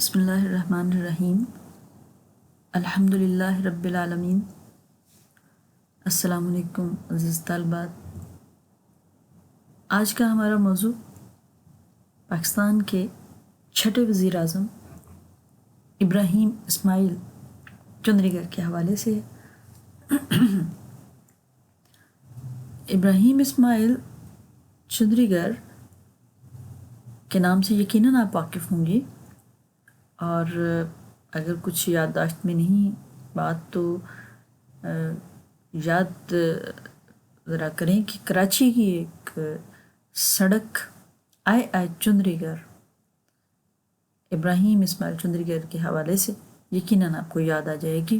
بسم اللہ الرحمن الرحیم الحمدللہ رب العالمین۔ السلام علیکم عزیز طالبات۔ آج کا ہمارا موضوع پاکستان کے چھٹے وزیر اعظم ابراہیم اسماعیل چندریگر کے حوالے سے ہے۔ ابراہیم اسماعیل چندریگر کے نام سے یقیناً آپ واقف ہوں گے، اور اگر کچھ یادداشت میں نہیں بات تو یاد ذرا کریں کہ کراچی کی ایک سڑک آئی چندریگر ابراہیم اسماعیل چندریگر کے حوالے سے یقیناً آپ کو یاد آ جائے گی۔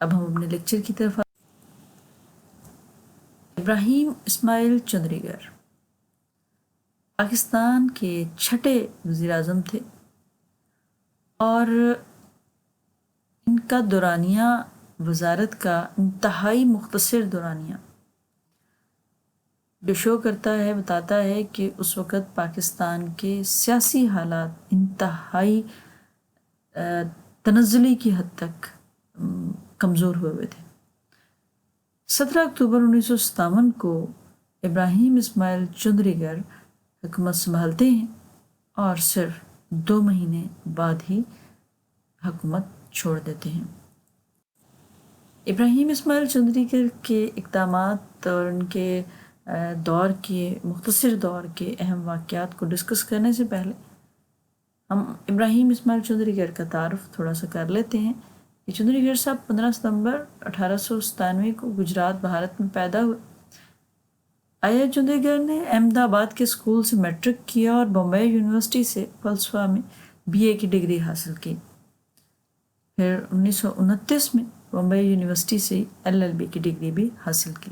اب ہم اپنے لیکچر کی طرف ابراہیم اسماعیل چندریگر پاکستان کے چھٹے وزیر اعظم تھے، اور ان کا دورانیہ وزارت کا انتہائی مختصر دورانیہ جو شو کرتا ہے، بتاتا ہے کہ اس وقت پاکستان کے سیاسی حالات انتہائی تنزلی کی حد تک کمزور ہوئے تھے۔ 17 اکتوبر 1957 کو ابراہیم اسماعیل چندریگر حکومت سنبھالتے ہیں، اور صرف 2 مہینے بعد ہی حکومت چھوڑ دیتے ہیں۔ ابراہیم اسماعیل چندریگر کے اقدامات اور ان کے مختصر دور کے اہم واقعات کو ڈسکس کرنے سے پہلے ہم ابراہیم اسماعیل چندریگر کا تعارف تھوڑا سا کر لیتے ہیں۔ کہ چندریگر صاحب 15 ستمبر 1897 کو گجرات بھارت میں پیدا ہوئے۔ آئی چندریگر نے احمد آباد کے اسکول سے میٹرک کیا اور بمبئی یونیورسٹی سے فلسفہ میں بی اے کی ڈگری حاصل کی۔ پھر 1929 میں بمبئی یونیورسٹی سے LLB کی ڈگری بھی حاصل کی۔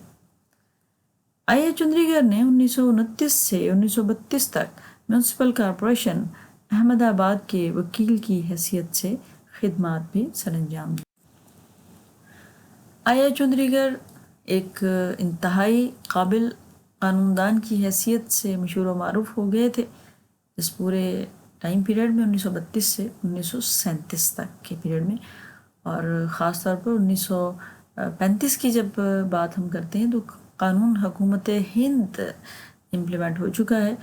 آئی چندریگر نے 1929 سے 1932 تک میونسپل کارپوریشن احمد آباد کے وکیل کی حیثیت سے خدمات بھی سر انجام دی۔ آئی چندریگر ایک انتہائی قابل قانون دان کی حیثیت سے مشہور و معروف ہو گئے تھے اس پورے ٹائم پیریڈ میں، 1932 سے 1937 تک کے پیریڈ میں، اور خاص طور پر 1935 کی جب بات ہم کرتے ہیں تو قانون حکومت ہند امپلیمنٹ ہو چکا ہے۔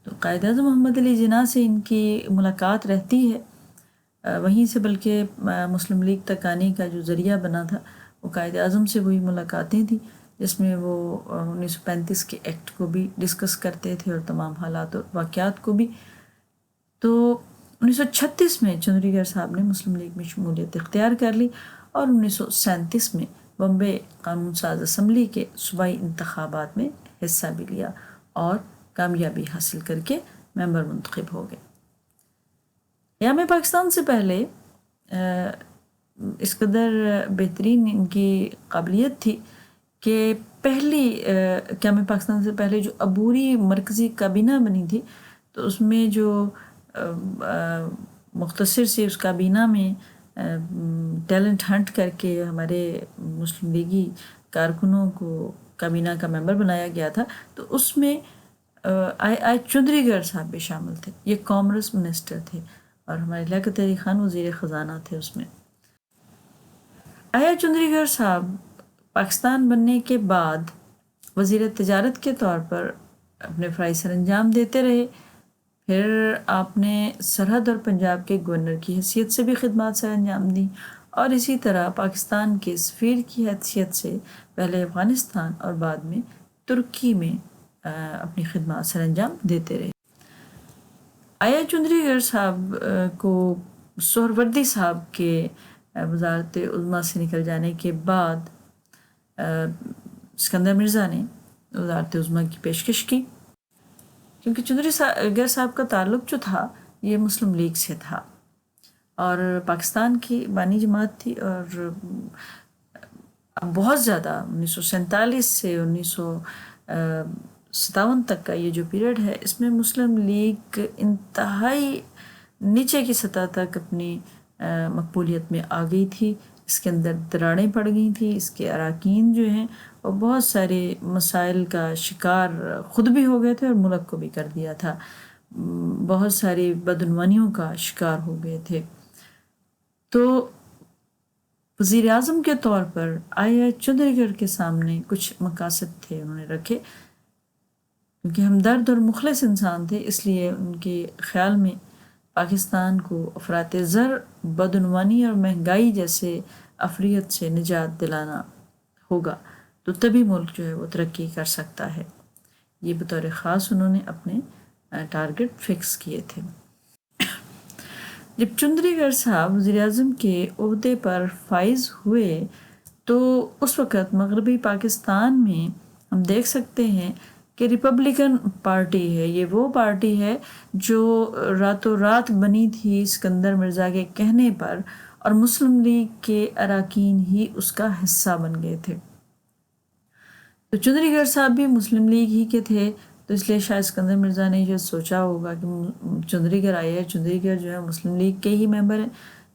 تو قائد اعظم محمد علی جناح سے ان کی ملاقات رہتی ہے، وہیں سے بلکہ مسلم لیگ تک آنے کا جو ذریعہ بنا تھا وہ قائد اعظم سے وہی ملاقاتیں تھیں، جس میں وہ 1935 کے ایکٹ کو بھی ڈسکس کرتے تھے اور تمام حالات اور واقعات کو بھی۔ تو 1936 میں چندریگر صاحب نے مسلم لیگ میں شمولیت اختیار کر لی، اور 1937 میں بمبئی قانون ساز اسمبلی کے صوبائی انتخابات میں حصہ بھی لیا اور کامیابی حاصل کر کے ممبر منتخب ہو گئے۔ قیام پاکستان سے پہلے اس قدر بہترین ان کی قابلیت تھی کہ قیام پاکستان سے پہلے جو عبوری مرکزی کابینہ بنی تھی، تو اس میں جو مختصر سے اس کابینہ میں ٹیلنٹ ہنٹ کر کے ہمارے مسلم لیگی کارکنوں کو کابینہ کا ممبر بنایا گیا تھا، تو اس میں آئی چندریگر صاحب بھی شامل تھے۔ یہ کامرس منسٹر تھے، اور ہمارے لیاقت علی خان وزیر خزانہ تھے اس میں۔ آئی چندریگر صاحب پاکستان بننے کے بعد وزیر تجارت کے طور پر اپنے فرائض سر انجام دیتے رہے۔ پھر آپ نے سرحد اور پنجاب کے گورنر کی حیثیت سے بھی خدمات سر انجام دیں، اور اسی طرح پاکستان کے سفیر کی حیثیت سے پہلے افغانستان اور بعد میں ترکی میں اپنی خدمات سر انجام دیتے رہے۔ آئی چندریگر صاحب کو سہروردی صاحب کے وزارت عظمیٰ سے نکل جانے کے بعد اسکندر مرزا نے وزارت عظمیٰ کی پیشکش کی، کیونکہ چندریگر صاحب کا تعلق جو تھا یہ مسلم لیگ سے تھا، اور پاکستان کی بانی جماعت تھی، اور بہت زیادہ 1947 سے 1957 تک کا یہ جو پیریڈ ہے، اس میں مسلم لیگ انتہائی نیچے کی سطح تک اپنی مقبولیت میں آ گئی تھی۔ اس کے اندر دراڑیں پڑ گئی تھیں، اس کے اراکین جو ہیں وہ بہت سارے مسائل کا شکار خود بھی ہو گئے تھے اور ملک کو بھی کر دیا تھا۔ بہت ساری بدعنوانیوں کا شکار ہو گئے تھے۔ تو وزیر اعظم کے طور پر آئی چودھری گڑھ کے سامنے کچھ مقاصد تھے انہوں نے رکھے، کیونکہ ہمدرد اور مخلص انسان تھے، اس لیے ان کے خیال میں پاکستان کو افراط زر، بدعنوانی اور مہنگائی جیسے افریت سے نجات دلانا ہوگا، تو تبھی ملک جو ہے وہ ترقی کر سکتا ہے۔ یہ بطور خاص انہوں نے اپنے ٹارگٹ فکس کیے تھے۔ جب چودھری گڑھ صاحب وزیر اعظم کے عہدے پر فائز ہوئے تو اس وقت مغربی پاکستان میں ہم دیکھ سکتے ہیں کہ ریپبلکن پارٹی ہے، یہ وہ پارٹی ہے جو راتوں رات بنی تھی اسکندر مرزا کے کہنے پر، اور مسلم لیگ کے اراکین ہی اس کا حصہ بن گئے تھے۔ تو چودھری گڑھ صاحب بھی مسلم لیگ ہی کے تھے، تو اس لیے شاید اسکندر مرزا نے یہ سوچا ہوگا کہ چودھری گڑھ آئے ہیں، چودھری گڑھ جو ہے مسلم لیگ کے ہی ممبر ہیں،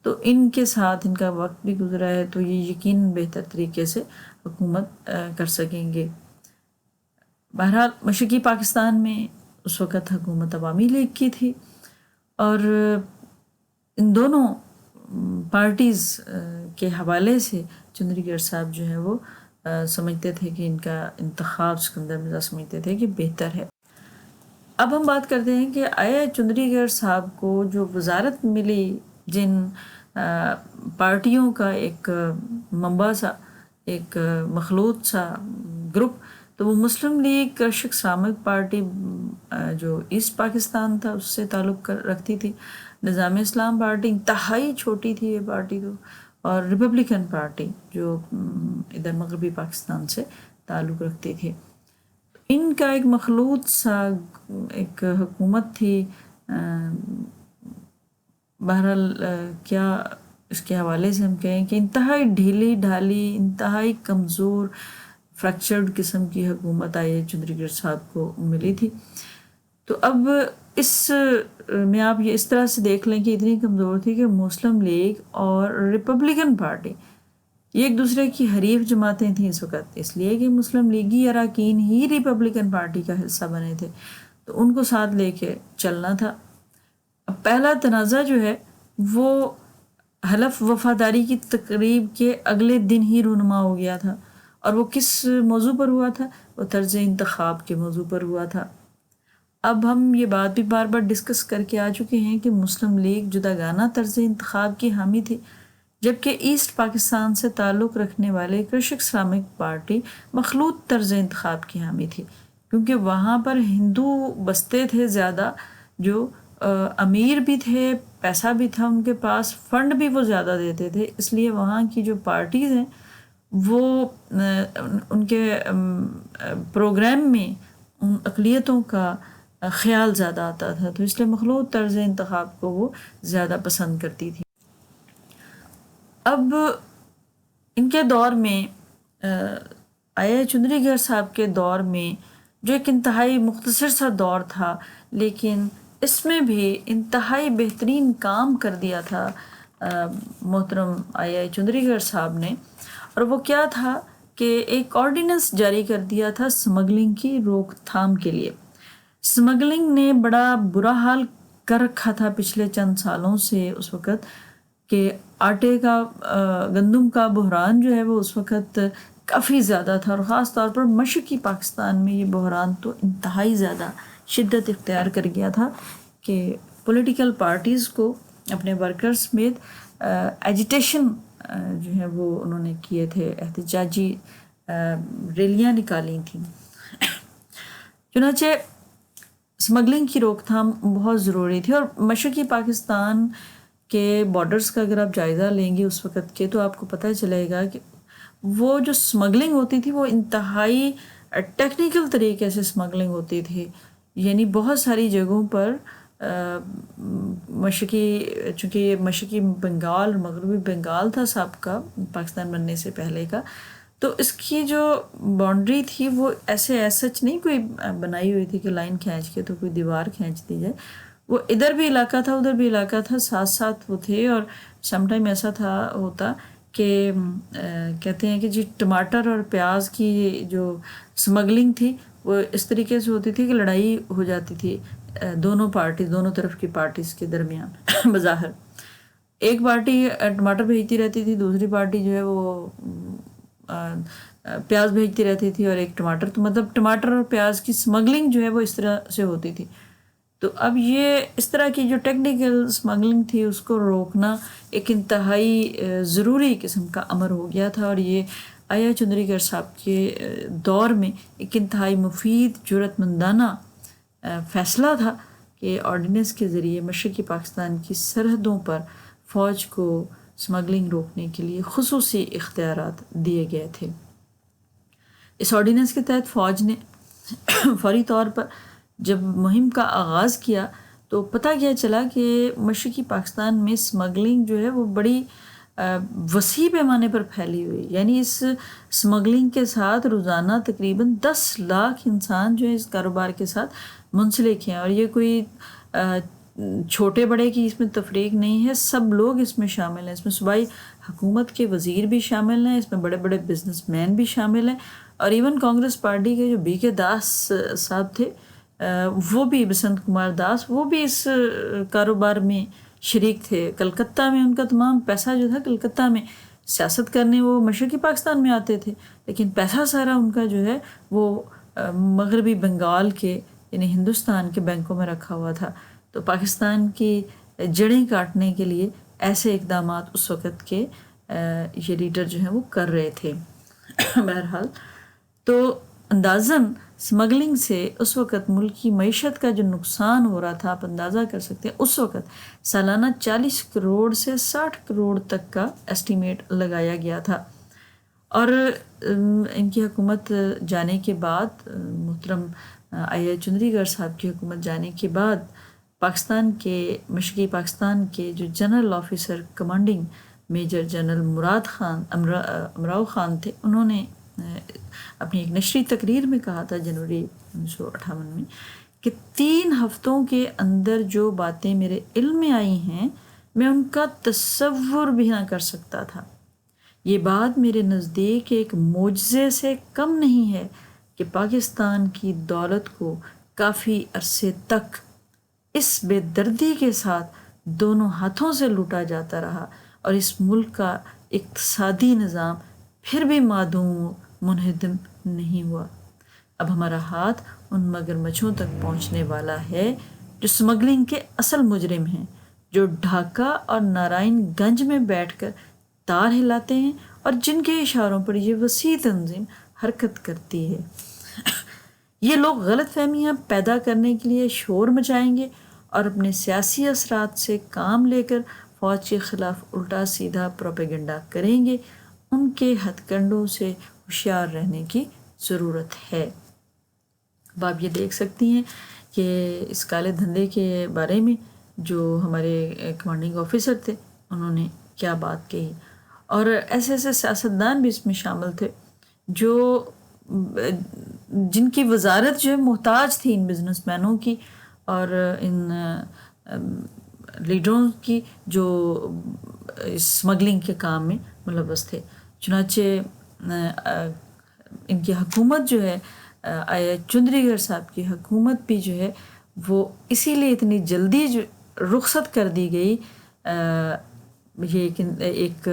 تو ان کے ساتھ ان کا وقت بھی گزرا ہے، تو یہ یقیناً بہتر طریقے سے حکومت کر سکیں گے۔ بہرحال مشرقی پاکستان میں اس وقت حکومت عوامی لیگ کی تھی، اور ان دونوں پارٹیز کے حوالے سے چودھری گڑھ صاحب جو ہے وہ سمجھتے تھے کہ ان کا انتخاب اسکندر مرزا سمجھتے تھے کہ بہتر ہے۔ اب ہم بات کرتے ہیں کہ آیا چودھری گڑھ صاحب کو جو وزارت ملی، جن پارٹیوں کا ایک منبع سا، ایک مخلوط سا گروپ، تو وہ مسلم لیگ کرشک سامک پارٹی جو ایسٹ پاکستان تھا اس سے تعلق رکھتی تھی، نظام اسلام پارٹی انتہائی چھوٹی تھی یہ پارٹی تو، اور ریپبلکن پارٹی جو ادھر مغربی پاکستان سے تعلق رکھتی تھی۔ ان کا ایک مخلوط سا ایک حکومت تھی۔ بہرحال کیا اس کے حوالے سے ہم کہیں کہ انتہائی ڈھیلی ڈھالی، انتہائی کمزور فریکچرڈ قسم کی حکومت آئی چودھری گڑھ صاحب کو ملی تھی۔ تو اب اس میں آپ یہ اس طرح سے دیکھ لیں کہ اتنی کمزور تھی کہ مسلم لیگ اور ریپبلکن پارٹی یہ ایک دوسرے کی حریف جماعتیں تھیں اس وقت، اس لیے کہ مسلم لیگی اراکین ہی ریپبلکن پارٹی کا حصہ بنے تھے، تو ان کو ساتھ لے کے چلنا تھا۔ اب پہلا تنازع جو ہے وہ حلف وفاداری کی تقریب کے اگلے دن ہی رونما ہو گیا تھا، اور وہ کس موضوع پر ہوا تھا؟ وہ طرز انتخاب کے موضوع پر ہوا تھا۔ اب ہم یہ بات بھی بار بار ڈسکس کر کے آ چکے ہیں کہ مسلم لیگ جداگانہ طرز انتخاب کی حامی تھی، جبکہ ایسٹ پاکستان سے تعلق رکھنے والے کرشک اسلامک پارٹی مخلوط طرز انتخاب کی حامی تھی، کیونکہ وہاں پر ہندو بستے تھے زیادہ، جو امیر بھی تھے، پیسہ بھی تھا ان کے پاس، فنڈ بھی وہ زیادہ دیتے تھے، اس لیے وہاں کی جو پارٹیز ہیں وہ ان کے پروگرام میں ان اقلیتوں کا خیال زیادہ آتا تھا، تو اس لیے مخلوط طرز انتخاب کو وہ زیادہ پسند کرتی تھی۔ اب ان کے دور میں آیا چودھری گڑھ صاحب کے دور میں جو ایک انتہائی مختصر سا دور تھا، لیکن اس میں بھی انتہائی بہترین کام کر دیا تھا محترم آیا چودھری گڑھ صاحب نے، اور وہ کیا تھا کہ ایک آرڈیننس جاری کر دیا تھا سمگلنگ کی روک تھام کے لیے۔ سمگلنگ نے بڑا برا حال کر رکھا تھا پچھلے چند سالوں سے اس وقت، کہ آٹے کا گندم کا بحران جو ہے وہ اس وقت کافی زیادہ تھا، اور خاص طور پر مشرقی پاکستان میں یہ بحران تو انتہائی زیادہ شدت اختیار کر گیا تھا کہ پولیٹیکل پارٹیز کو اپنے ورکرز سمیت ایجیٹیشن جو ہے وہ انہوں نے کیے تھے، احتجاجی ریلیاں نکالی تھیں۔ چنانچہ سمگلنگ کی روک تھام بہت ضروری تھی، اور مشرقی پاکستان کے بارڈرز کا اگر آپ جائزہ لیں گے اس وقت کے، تو آپ کو پتہ چلے گا کہ وہ جو سمگلنگ ہوتی تھی وہ انتہائی ٹیکنیکل طریقے سے سمگلنگ ہوتی تھی، یعنی بہت ساری جگہوں پر چونکہ یہ مشرقی بنگال، مغربی بنگال تھا سابقہ پاکستان بننے سے پہلے کا، تو اس کی جو باؤنڈری تھی وہ ایسے سچ نہیں کوئی بنائی ہوئی تھی کہ لائن کھینچ کے تو کوئی دیوار کھینچ دی جائے، وہ ادھر بھی علاقہ تھا ادھر بھی علاقہ تھا، ساتھ ساتھ وہ تھے، اور سم ٹائم ایسا ہوتا کہ کہتے ہیں کہ جی ٹماٹر اور پیاز کی جو سمگلنگ تھی وہ اس طریقے سے ہوتی تھی کہ لڑائی ہو جاتی تھی دونوں طرف کی پارٹیز کے درمیان بظاہر ایک پارٹی ٹماٹر بھیجتی رہتی تھی، دوسری پارٹی جو ہے وہ پیاز بھیجتی رہتی تھی، اور ایک ٹماٹر، تو مطلب ٹماٹر اور پیاز کی سمگلنگ جو ہے وہ اس طرح سے ہوتی تھی. تو اب یہ اس طرح کی جو ٹیکنیکل سمگلنگ تھی اس کو روکنا ایک انتہائی ضروری قسم کا امر ہو گیا تھا، اور یہ آیا چندریگر صاحب کے دور میں ایک انتہائی مفید جرأت مندانہ فیصلہ تھا کہ آرڈیننس کے ذریعے مشرقی پاکستان کی سرحدوں پر فوج کو سمگلنگ روکنے کے لیے خصوصی اختیارات دیے گئے تھے. اس آرڈیننس کے تحت فوج نے فوری طور پر جب مہم کا آغاز کیا تو پتہ کیا چلا کہ مشرقی پاکستان میں سمگلنگ جو ہے وہ بڑی وسیع پیمانے پر پھیلی ہوئی، یعنی اس سمگلنگ کے ساتھ روزانہ تقریباً 10 لاکھ انسان جو ہے اس کاروبار کے ساتھ منسلک ہیں، اور یہ کوئی چھوٹے بڑے کی اس میں تفریق نہیں ہے، سب لوگ اس میں شامل ہیں. اس میں صوبائی حکومت کے وزیر بھی شامل ہیں، اس میں بڑے بڑے بزنس مین بھی شامل ہیں، اور ایون کانگریس پارٹی کے جو بی کے داس صاحب تھے، وہ بھی بسنت کمار داس، وہ بھی اس کاروبار میں شریک تھے. کلکتہ میں ان کا تمام پیسہ جو تھا، کلکتہ میں سیاست کرنے وہ مشرقی پاکستان میں آتے تھے، لیکن پیسہ سارا ان کا جو ہے وہ مغربی بنگال کے یعنی ہندوستان کے بینکوں میں رکھا ہوا تھا. تو پاکستان کی جڑیں کاٹنے کے لیے ایسے اقدامات اس وقت کے یہ لیڈر جو ہیں وہ کر رہے تھے. بہرحال تو اندازاً سمگلنگ سے اس وقت ملک کی معیشت کا جو نقصان ہو رہا تھا، آپ اندازہ کر سکتے ہیں اس وقت سالانہ 40 کروڑ سے 60 کروڑ تک کا ایسٹیمیٹ لگایا گیا تھا. اور ان کی حکومت جانے کے بعد، محترم آیا چندریگر صاحب کی حکومت جانے کے بعد، پاکستان کے مشرقی پاکستان کے جو general officer commanding major general Murad Khan Umrao Khan تھے، انہوں نے اپنی ایک نشری تقریر میں کہا تھا جنوری 1958 میں کہ 3 ہفتوں کے اندر جو باتیں میرے علم میں آئی ہیں میں ان کا تصور بھی نہ کر سکتا تھا. یہ بات میرے نزدیک ایک معجزے سے کم نہیں ہے کہ پاکستان کی دولت کو کافی عرصے تک اس بے دردی کے ساتھ دونوں ہاتھوں سے لوٹا جاتا رہا، اور اس ملک کا اقتصادی نظام پھر بھی معدوم منہدم نہیں ہوا. اب ہمارا ہاتھ ان مگرمچھوں تک پہنچنے والا ہے جو سمگلنگ کے اصل مجرم ہیں، جو ڈھاکہ اور نارائن گنج میں بیٹھ کر تار ہلاتے ہیں اور جن کے اشاروں پر یہ وسیع تنظیم حرکت کرتی ہے. یہ لوگ غلط فہمیاں پیدا کرنے کے لیے شور مچائیں گے اور اپنے سیاسی اثرات سے کام لے کر فوج کے خلاف الٹا سیدھا پروپیگنڈا کریں گے. ان کے ہتھ کنڈوں سے ہوشیار رہنے کی ضرورت ہے. اب آپ یہ دیکھ سکتی ہیں کہ اس کالے دھندے کے بارے میں جو ہمارے کمانڈنگ آفیسر تھے انہوں نے کیا بات کہی، اور ایسے ایسے سیاستدان بھی اس میں شامل تھے جو جن کی وزارت جو ہے محتاج تھی ان بزنس مینوں کی اور ان لیڈروں کی جو اسمگلنگ کے کام میں ملوث تھے. چنانچہ ان کی حکومت جو ہے، آیا چندریگر صاحب کی حکومت بھی جو ہے وہ اسی لیے اتنی جلدی جو رخصت کر دی گئی. یہ ایک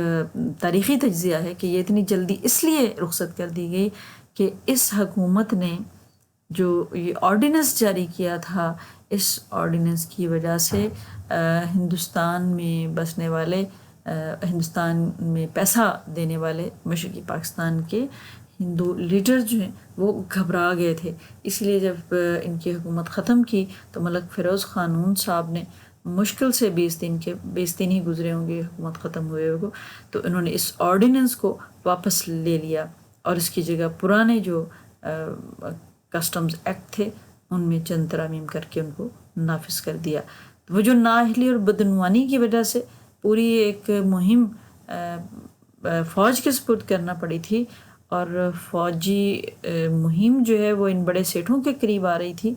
تاریخی تجزیہ ہے کہ یہ اتنی جلدی اس لیے رخصت کر دی گئی کہ اس حکومت نے جو یہ آرڈیننس جاری کیا تھا، اس آرڈیننس کی وجہ سے ہندوستان میں بسنے والے، ہندوستان میں پیسہ دینے والے مشرقی پاکستان کے ہندو لیڈر جو ہیں وہ گھبرا گئے تھے. اس لیے جب ان کی حکومت ختم کی تو ملک فیروز خانون صاحب نے مشکل سے 20 دن ہی گزرے ہوں گے حکومت ختم ہوئے کو، تو انہوں نے اس آرڈیننس کو واپس لے لیا اور اس کی جگہ پرانے جو کسٹمز ایکٹ تھے ان میں چند ترامیم کر کے ان کو نافذ کر دیا. وہ جو نااہلی اور بدعنوانی کی وجہ سے پوری ایک مہم فوج کے سپرد کرنا پڑی تھی، اور فوجی مہم جو ہے وہ ان بڑے سیٹھوں کے قریب آ رہی تھی،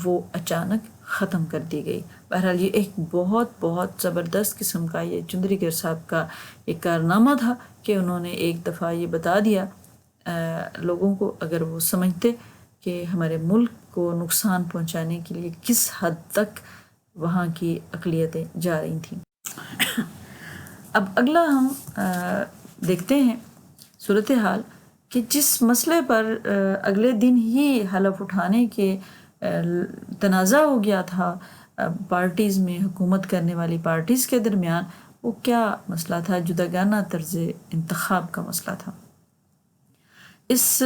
وہ اچانک ختم کر دی گئی. بہرحال یہ ایک بہت بہت زبردست قسم کا یہ چندریگر صاحب کا ایک کارنامہ تھا کہ انہوں نے ایک دفعہ یہ بتا دیا لوگوں کو، اگر وہ سمجھتے کہ ہمارے ملک کو نقصان پہنچانے کے لیے کس حد تک وہاں کی اقلیتیں جا رہی تھیں۔ اب اگلا ہم دیکھتے ہیں صورتحال کہ جس مسئلے پر اگلے دن ہی حلف اٹھانے کے تنازع ہو گیا تھا پارٹیز میں، حکومت کرنے والی پارٹیز کے درمیان، وہ کیا مسئلہ تھا؟ جداگانہ طرز انتخاب کا مسئلہ تھا۔ اس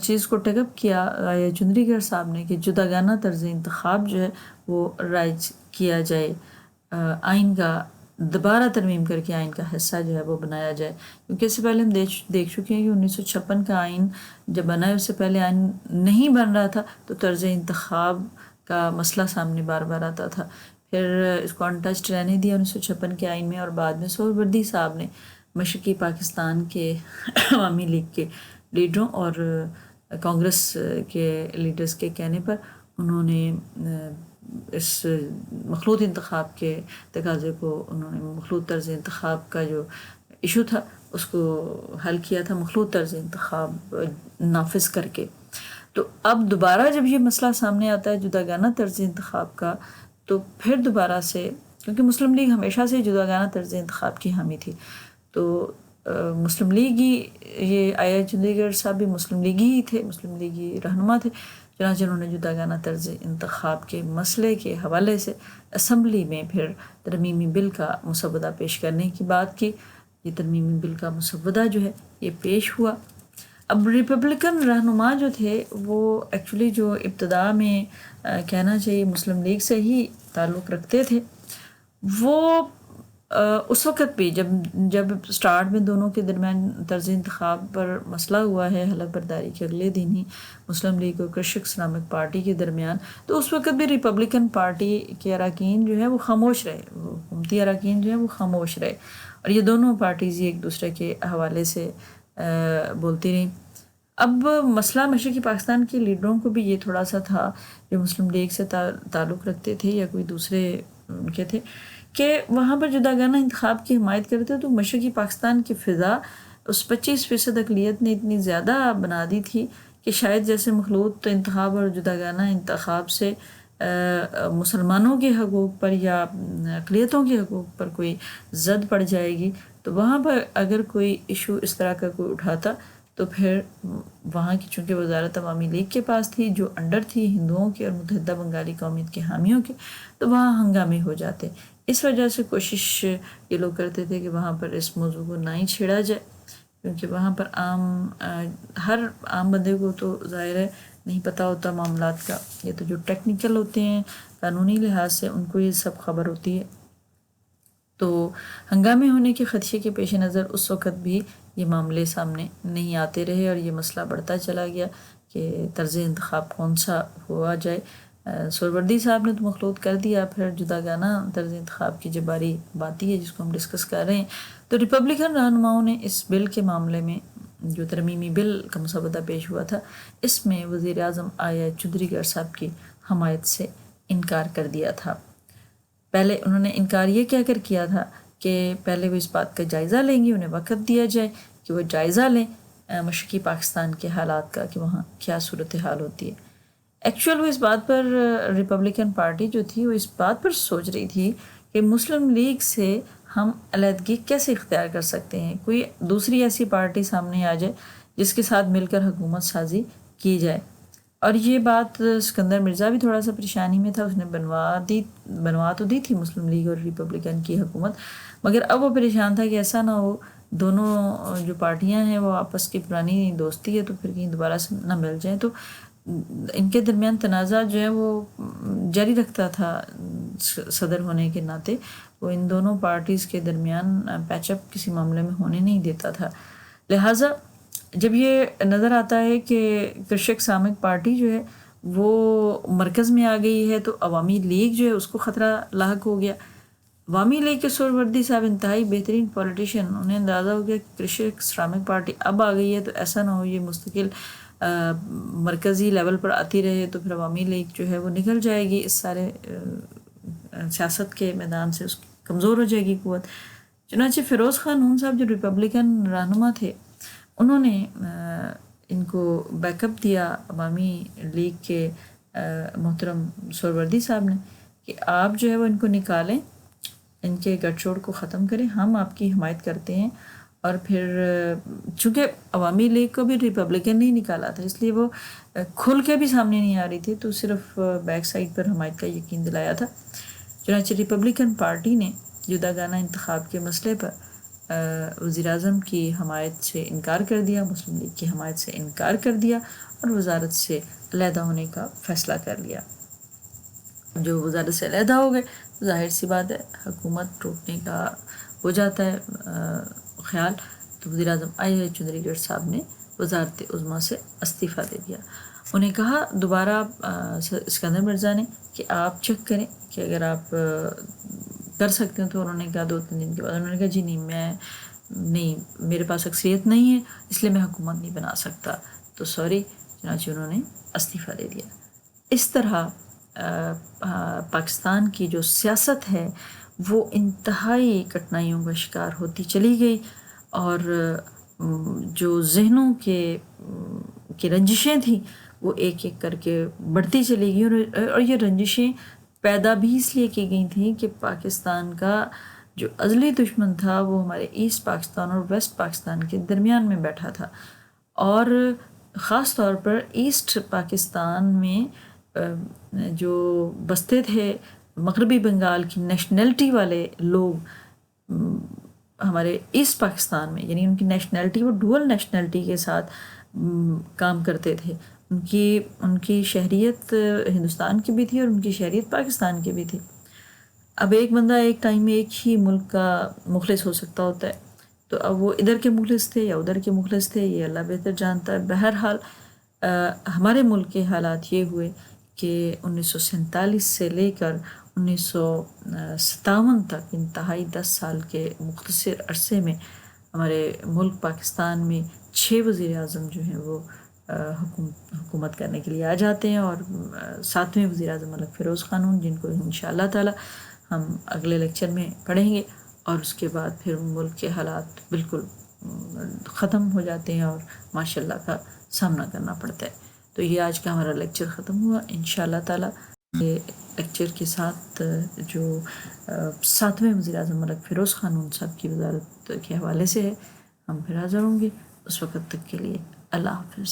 چیز کو ٹیک اپ کیا آیا چندری گڑھ صاحب نے کہ جداگانہ طرز انتخاب جو ہے وہ رائج کیا جائے، آئین کا دوبارہ ترمیم کر کے آئین کا حصہ جو ہے وہ بنایا جائے، کیونکہ اس سے پہلے ہم دیکھ چکے ہیں کہ 1956 کا آئین جب بنا ہے، اس سے پہلے آئین نہیں بن رہا تھا تو طرز انتخاب کا مسئلہ سامنے بار بار آتا تھا۔ پھر اس کو انٹچڈ رہنے دیا 1956 کے آئین میں، اور بعد میں سہروردی صاحب نے مشرقی پاکستان کے عوامی لیگ کے لیڈروں اور کانگریس کے لیڈرز کے کہنے پر انہوں نے اس مخلوط انتخاب کے تقاضے کو، انہوں نے مخلوط طرز انتخاب کا جو ایشو تھا اس کو حل کیا تھا مخلوط طرز انتخاب نافذ کر کے۔ تو اب دوبارہ جب یہ مسئلہ سامنے آتا ہے جداگانہ طرز انتخاب کا، تو پھر دوبارہ سے، کیونکہ مسلم لیگ ہمیشہ سے جداگانہ طرز انتخاب کی حامی تھی، تو مسلم لیگ ہی، یہ آیا چندری گڑھ صاحب بھی مسلم لیگی ہی تھے، مسلم لیگی رہنما تھے، چنانچہ انہوں نے جداگانہ طرز انتخاب کے مسئلے کے حوالے سے اسمبلی میں پھر ترمیمی بل کا مسودہ پیش کرنے کی بات کی۔ یہ ترمیمی بل کا مسودہ جو ہے یہ پیش ہوا۔ اب ریپبلکن رہنما جو تھے وہ ایکچولی جو ابتدا میں کہنا چاہیے مسلم لیگ سے ہی تعلق رکھتے تھے، وہ اس وقت بھی جب سٹارٹ میں دونوں کے درمیان طرز انتخاب پر مسئلہ ہوا ہے حلف برداری کے اگلے دن ہی مسلم لیگ اور کرشک اسلامک پارٹی کے درمیان، تو اس وقت بھی ریپبلکن پارٹی کے اراکین جو ہے وہ خاموش رہے، وہ حکومتی اراکین جو ہے وہ خاموش رہے، اور یہ دونوں پارٹیز ہی ایک دوسرے کے حوالے سے بولتی رہیں۔ اب مسئلہ مشرقی پاکستان کے لیڈروں کو بھی یہ تھوڑا سا تھا، جو مسلم لیگ سے تعلق رکھتے تھے یا کوئی دوسرے ان کے تھے، کہ وہاں پر جداگانہ انتخاب کی حمایت کرتے تو مشرقی پاکستان کی فضا اس 25% اقلیت نے اتنی زیادہ بنا دی تھی کہ شاید جیسے مخلوط انتخاب اور جداگانہ انتخاب سے مسلمانوں کے حقوق پر یا اقلیتوں کے حقوق پر کوئی زد پڑ جائے گی، تو وہاں پر اگر کوئی ایشو اس طرح کا کوئی اٹھاتا تو پھر وہاں کی چونکہ وزارت عوامی لیگ کے پاس تھی جو انڈر تھی ہندوؤں کے اور متحدہ بنگالی قومیت کے حامیوں کے، تو وہاں ہنگامے ہو جاتے۔ اس وجہ سے کوشش یہ لوگ کرتے تھے کہ وہاں پر اس موضوع کو نہ ہی چھیڑا جائے، کیونکہ وہاں پر ہر عام بندے کو تو ظاہر ہے نہیں پتہ ہوتا معاملات کا، یہ تو جو ٹیکنیکل ہوتے ہیں قانونی لحاظ سے ان کو یہ سب خبر ہوتی ہے۔ تو ہنگامے ہونے کے خدشے کے پیش نظر اس وقت بھی یہ معاملے سامنے نہیں آتے رہے، اور یہ مسئلہ بڑھتا چلا گیا کہ طرز انتخاب کون سا ہوا جائے۔ سہروردی صاحب نے تو مخلوط کر دیا، پھر جداگانہ طرز انتخاب کی جب باری باتی ہے جس کو ہم ڈسکس کر رہے ہیں، تو ریپبلکن رہنماؤں نے اس بل کے معاملے میں جو ترمیمی بل کا مسودہ پیش ہوا تھا، اس میں وزیر اعظم آیا چندری گڑھ صاحب کی حمایت سے انکار کر دیا تھا۔ پہلے انہوں نے انکار یہ کہہ کر کیا تھا کہ پہلے وہ اس بات کا جائزہ لیں گی، انہیں وقت دیا جائے کہ وہ جائزہ لیں مشرقی پاکستان کے حالات کا کہ وہاں کیا صورتحال ہوتی ہے۔ ایکچوئل وہ اس بات پر ریپبلکن پارٹی جو تھی وہ اس بات پر سوچ رہی تھی کہ مسلم لیگ سے ہم علیحدگی کیسے اختیار کر سکتے ہیں، کوئی دوسری ایسی پارٹی سامنے آ جائے جس کے ساتھ مل کر حکومت سازی کی جائے۔ اور یہ بات سکندر مرزا بھی تھوڑا سا پریشانی میں تھا، اس نے بنوا تو دی تھی مسلم لیگ اور ریپبلکن کی حکومت، مگر اب وہ پریشان تھا کہ ایسا نہ ہو دونوں جو پارٹیاں ہیں وہ آپس کی پرانی دوستی ہے تو پھر کہیں دوبارہ سے نہ مل جائیں، تو ان کے درمیان تنازع جو ہے وہ جاری رکھتا تھا۔ صدر ہونے کے ناطے وہ ان دونوں پارٹیز کے درمیان پیچ اپ کسی معاملے میں ہونے نہیں دیتا تھا، لہٰذا جب یہ نظر آتا ہے کہ کرشک اسلامک پارٹی جو ہے وہ مرکز میں آ گئی ہے تو عوامی لیگ جو ہے اس کو خطرہ لاحق ہو گیا۔ عوامی لیگ کے سہروردی صاحب انتہائی بہترین پولیٹیشین، انہیں اندازہ ہو گیا کہ کرشک اسلامک پارٹی اب آ گئی ہے تو ایسا نہ ہو یہ مستقل مرکزی لیول پر آتی رہے تو پھر عوامی لیگ جو ہے وہ نکل جائے گی اس سارے سیاست کے میدان سے، اس کی کمزور ہو جائے گی قوت۔ چنانچہ فیروز خان نون صاحب جو ریپبلکن رہنما تھے، انہوں نے ان کو بیک اپ دیا عوامی لیگ کے محترم سہروردی صاحب نے کہ آپ جو ہے وہ ان کو نکالیں، ان کے گٹھ جوڑ کو ختم کریں، ہم آپ کی حمایت کرتے ہیں. اور پھر چونکہ عوامی لیگ کو بھی ریپبلکن نہیں نکالا تھا، اس لیے وہ کھل کے بھی سامنے نہیں آ رہی تھی، تو صرف بیک سائڈ پر حمایت کا یقین دلایا تھا. چنانچہ ریپبلکن پارٹی نے جداگانہ انتخاب کے مسئلے پر وزیر اعظم کی حمایت سے انکار کر دیا، مسلم لیگ کی حمایت سے انکار کر دیا اور وزارت سے علیحدہ ہونے کا فیصلہ کر لیا. جو وزارت سے علیحدہ ہو گئے، ظاہر سی بات ہے حکومت ٹوٹنے کا ہو جاتا ہے خیال. تو وزیر اعظم چودھری گڑھ صاحب نے وزارت عظمیٰ سے استعفیٰ دے دیا. انہیں کہا دوبارہ اسکندر مرزا نے کہ آپ چیک کریں کہ اگر آپ کر سکتے ہیں. تو انہوں نے کہا 2-3 دن کے بعد انہوں نے کہا جی نہیں، میرے پاس اکثریت نہیں ہے، اس لیے میں حکومت نہیں بنا سکتا، تو سوری. چنانچہ انہوں نے استعفیٰ دے دیا. اس طرح پاکستان کی جو سیاست ہے وہ انتہائی کٹھنائیوں کا شکار ہوتی چلی گئی، اور جو ذہنوں کے رنجشیں تھیں وہ ایک ایک کر کے بڑھتی چلی گئی. اور یہ رنجشیں پیدا بھی اس لیے کی گئی تھیں کہ پاکستان کا جو ازلی دشمن تھا وہ ہمارے ایسٹ پاکستان اور ویسٹ پاکستان کے درمیان میں بیٹھا تھا. اور خاص طور پر ایسٹ پاکستان میں جو بستے تھے مغربی بنگال کی نیشنلٹی والے لوگ ہمارے ایسٹ پاکستان میں، یعنی ان کی نیشنلٹی وہ ڈوئل نیشنلٹی کے ساتھ کام کرتے تھے. ان کی شہریت ہندوستان کی بھی تھی اور ان کی شہریت پاکستان کی بھی تھی. اب ایک بندہ ایک ٹائم میں ایک ہی ملک کا مخلص ہو سکتا ہوتا ہے، تو اب وہ ادھر کے مخلص تھے یا ادھر کے مخلص تھے یہ اللہ بہتر جانتا ہے. بہرحال ہمارے ملک کے حالات یہ ہوئے کہ 1947 سے لے کر 1957 تک انتہائی 10 سال کے مختصر عرصے میں ہمارے ملک پاکستان میں 6 وزیر اعظم جو ہیں وہ حکومت کرنے کے لیے آ جاتے ہیں. اور 7ویں وزیر اعظم ملک فیروز خانون، جن کو انشاءاللہ تعالی ہم اگلے لیکچر میں پڑھیں گے. اور اس کے بعد پھر ملک کے حالات بالکل ختم ہو جاتے ہیں اور ماشاءاللہ کا سامنا کرنا پڑتا ہے. تو یہ آج کا ہمارا لیکچر ختم ہوا. انشاءاللہ تعالی یہ لیکچر کے ساتھ جو 7ویں وزیر اعظم ملک فیروز خانون صاحب کی وزارت کے حوالے سے ہے ہم پھر حاضر ہوں گے. اس وقت تک کے لیے اللہ حافظ.